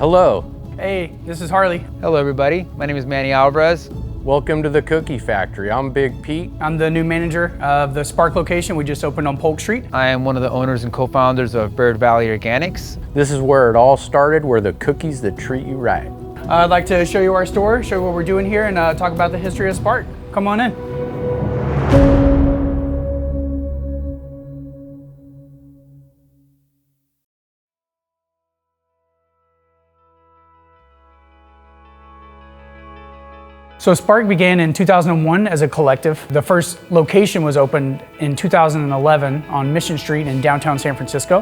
Hello. Hey, this is Harley. Hello everybody, my name is Manny Alvarez. Welcome to the Cookie Factory. I'm Big Pete. I'm the new manager of the Sparc location we just opened on Polk Street. I am one of the owners and co-founders of Bird Valley Organics. This is where it all started, where the cookies that treat you right. I'd like to show you our store, show you what we're doing here, and talk about the history of Sparc. Come on in. So Sparc began in 2001 as a collective. The first location was opened in 2011 on Mission Street in downtown San Francisco.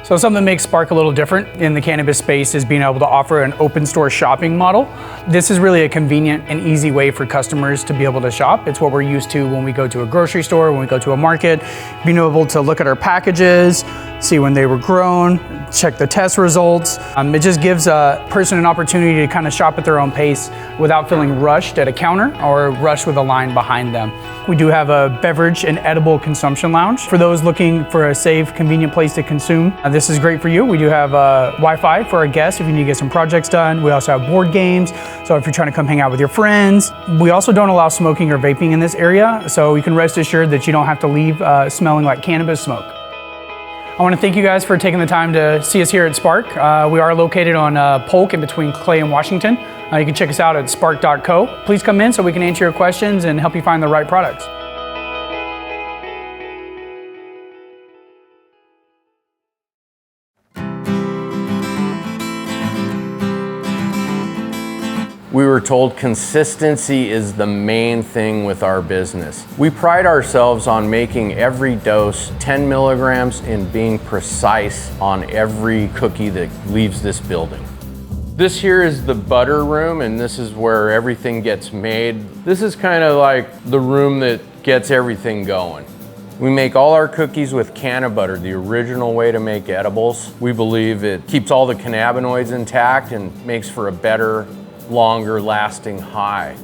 So something that makes Sparc a little different in the cannabis space is being able to offer an open store shopping model. This is really a convenient and easy way for customers to be able to shop. It's what we're used to when we go to a grocery store, when we go to a market, being able to look at our packages, see when they were grown, check the test results. It just gives a person an opportunity to kind of shop at their own pace without feeling rushed at a counter or rushed with a line behind them. We do have a beverage and edible consumption lounge for those looking for a safe, convenient place to consume. This is great for you. We do have Wi-Fi for our guests if you need to get some projects done. We also have board games, so if you're trying to come hang out with your friends. We also don't allow smoking or vaping in this area, so you can rest assured that you don't have to leave smelling like cannabis smoke. I want to thank you guys for taking the time to see us here at Sparc. We are located on Polk in between Clay and Washington. You can check us out at sparc.co. Please come in so we can answer your questions and help you find the right products. We were told consistency is the main thing with our business. We pride ourselves on making every dose 10 milligrams and being precise on every cookie that leaves this building. This here is the butter room, and this is where everything gets made. This is kind of like the room that gets everything going. We make all our cookies with canna butter, the original way to make edibles. We believe it keeps all the cannabinoids intact and makes for a better, longer lasting high.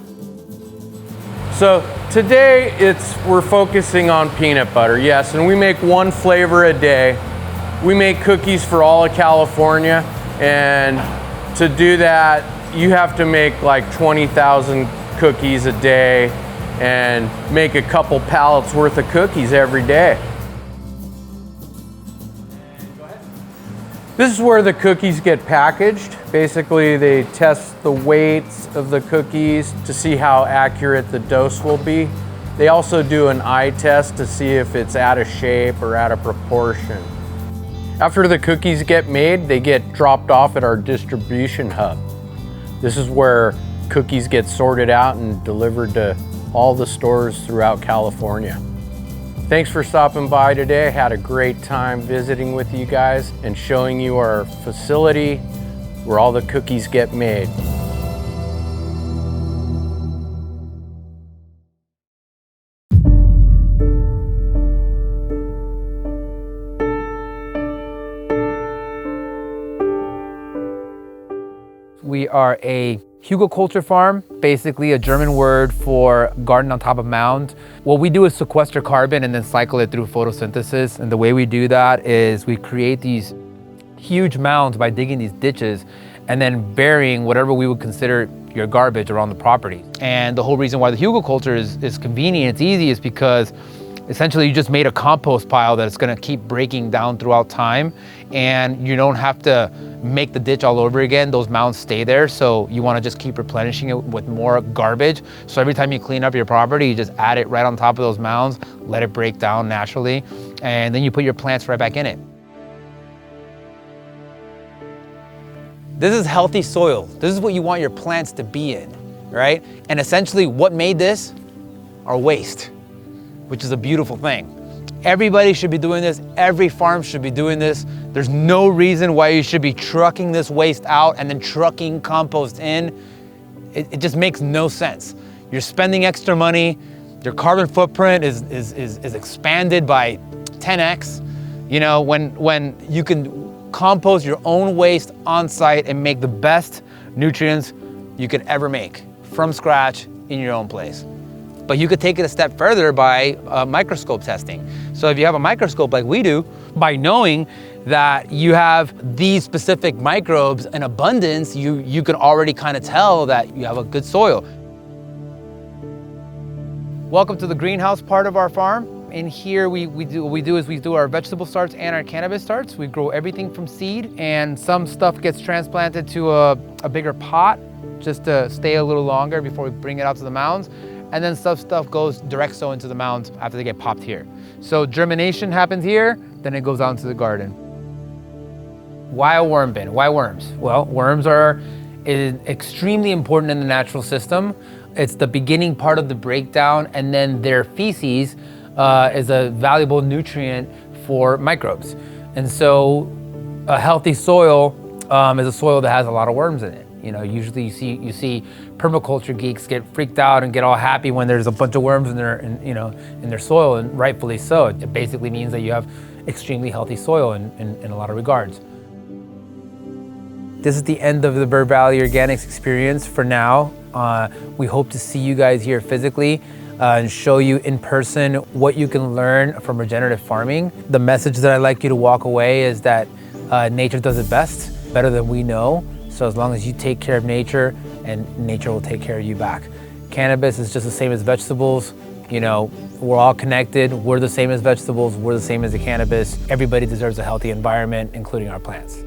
So today we're focusing on peanut butter, yes, and we make one flavor a day. We make cookies for all of California, and to do that, you have to make like 20,000 cookies a day and make a couple pallets worth of cookies every day. This is where the cookies get packaged. Basically, they test the weights of the cookies to see how accurate the dose will be. They also do an eye test to see if it's out of shape or out of proportion. After the cookies get made, they get dropped off at our distribution hub. This is where cookies get sorted out and delivered to all the stores throughout California. Thanks for stopping by today. I had a great time visiting with you guys and showing you our facility where all the cookies get made. We are a hugelkultur farm, basically a German word for garden on top of mound. What we do is sequester carbon and then cycle it through photosynthesis. And the way we do that is we create these huge mounds by digging these ditches and then burying whatever we would consider your garbage around the property. And the whole reason why the hugelkultur is convenient, it's easy, is because essentially you just made a compost pile that's gonna keep breaking down throughout time, and you don't have to make the ditch all over again. Those mounds stay there, so you wanna just keep replenishing it with more garbage. So every time you clean up your property, you just add it right on top of those mounds, let it break down naturally, and then you put your plants right back in it. This is healthy soil. This is what you want your plants to be in, right? And essentially what made this? Our waste, which is a beautiful thing. Everybody should be doing this. Every farm should be doing this. There's no reason why you should be trucking this waste out and then trucking compost in. It just makes no sense. You're spending extra money. Your carbon footprint is expanded by 10x. You know, when you can compost your own waste on site and make the best nutrients you could ever make from scratch in your own place. But you could take it a step further by microscope testing. So if you have a microscope like we do, by knowing that you have these specific microbes in abundance, you can already kind of tell that you have a good soil. Welcome to the greenhouse part of our farm. In here, we do our vegetable starts and our cannabis starts. We grow everything from seed, and some stuff gets transplanted to a bigger pot just to stay a little longer before we bring it out to the mounds. And then some stuff goes direct sow into the mounds after they get popped here. So germination happens here, then it goes out into the garden. Why a worm bin? Why worms? Well, worms are extremely important in the natural system. It's the beginning part of the breakdown, and then their feces is a valuable nutrient for microbes. And so a healthy soil is a soil that has a lot of worms in it. You know, usually you see permaculture geeks get freaked out and get all happy when there's a bunch of worms in their soil, and rightfully so. It basically means that you have extremely healthy soil in a lot of regards. This is the end of the Bird Valley Organics experience for now. We hope to see you guys here physically and show you in person what you can learn from regenerative farming. The message that I'd like you to walk away is that nature does it best, better than we know. So as long as you take care of nature, and nature will take care of you back. Cannabis is just the same as vegetables. You know, we're all connected. We're the same as vegetables. We're the same as the cannabis. Everybody deserves a healthy environment, including our plants.